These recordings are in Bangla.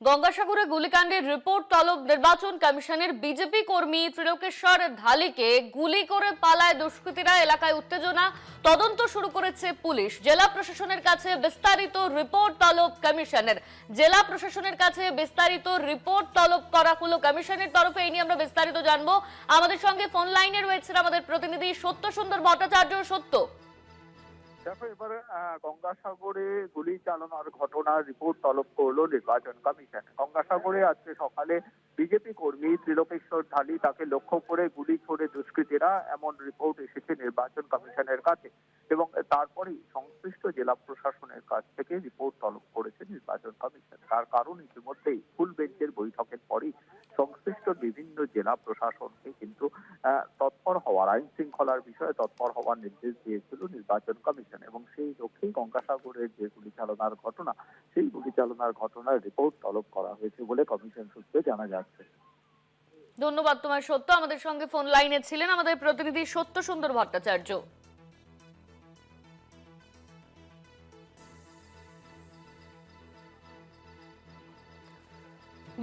গঙ্গাসাগরে গুলিকাণ্ডের রিপোর্ট তলব নির্বাচন কমিশনের। বিজেপি কর্মী ত্রিলোকেশ্বর ঢালিকে গুলি করে পালায় দুষ্কৃতীরা, এলাকায় উত্তেজনা। তদন্ত শুরু করেছে পুলিশ। জেলা প্রশাসনের কাছে বিস্তারিত রিপোর্ট তলব কমিশনের। জেলা প্রশাসনের কাছে বিস্তারিত রিপোর্ট তলব করা হলো কমিশনের তরফে। এই নিয়ে আমরা বিস্তারিত জানবো। আমাদের সঙ্গে ফোন লাইনে রয়েছে আমাদের প্রতিনিধি সত্য সুন্দর ভট্টাচার্য। সত্য, দেখো, এবার গঙ্গাসাগরে গুলি চালানোর ঘটনার রিপোর্ট তলব করলো নির্বাচন কমিশন। গঙ্গাসাগরে আজকে সকালে বিজেপি কর্মী ত্রিলোকেশ্বর ঢালি, তাকে লক্ষ্য করে গুলি ছোড়ে দুষ্কৃতীরা, এমন রিপোর্ট এসেছে নির্বাচন কমিশনের কাছে। এবং তারপরেই সংশ্লিষ্ট জেলা প্রশাসনের কাছ থেকে রিপোর্ট তলব করেছে নির্বাচন কমিশন। তার কারণ ইতিমধ্যেই ফুল বেঞ্চের বৈঠকের পরই সংশ্লিষ্ট বিভিন্ন জেলা প্রশাসনকে কিন্তু তৎপর হওয়ার, আইন শৃঙ্খলার বিষয়ে তৎপর হওয়ার নির্দেশ দিয়েছিল নির্বাচন কমিশন। এবং সেই লক্ষ্যেই গঙ্গাসাগরের যে গুলি চালনার ঘটনা, সেই গুলি চালনার ঘটনার রিপোর্ট তলব করা হয়েছে বলে কমিশন সূত্রে জানা যাচ্ছে। ধন্যবাদ তোমায় সত্য। আমাদের সঙ্গে ফোন লাইনে ছিলেন আমাদের প্রতিনিধি সত্য সুন্দর ভট্টাচার্য।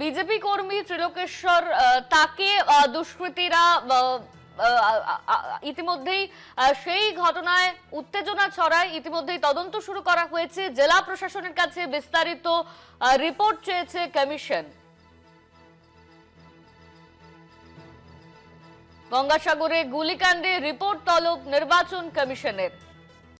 বিজেপি কর্মী ত্রিলোকেশ্বর, তাকে দুষ্কৃতীরা ইতিমধ্যেই সেই ঘটনায় উত্তেজনা ছড়ায়। ইতিমধ্যেই তদন্ত শুরু করা হয়েছে। জেলা প্রশাসনের কাছে বিস্তারিত রিপোর্ট চেয়েছে কমিশন। গঙ্গাসাগরে গুলিকাণ্ডে রিপোর্ট তলব নির্বাচন কমিশনের।